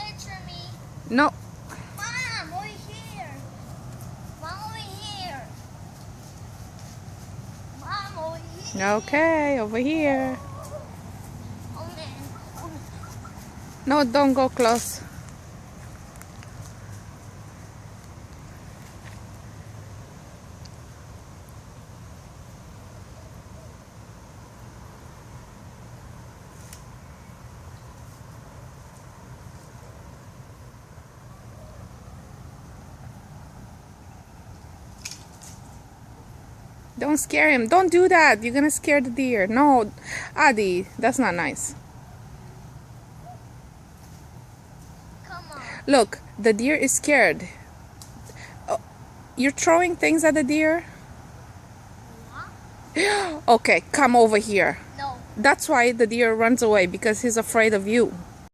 picture me. No. Mom, over here. Mom, over here. Mom, over here. Okay, over here. Oh, man. Oh, man. No, don't go close. Don't scare him. Don't do that. You're gonna scare the deer. No, Adi, that's not nice. Come on. Look, the deer is scared. Oh, you're throwing things at the deer? Huh? Okay, come over here. No. That's why the deer runs away, because he's afraid of you.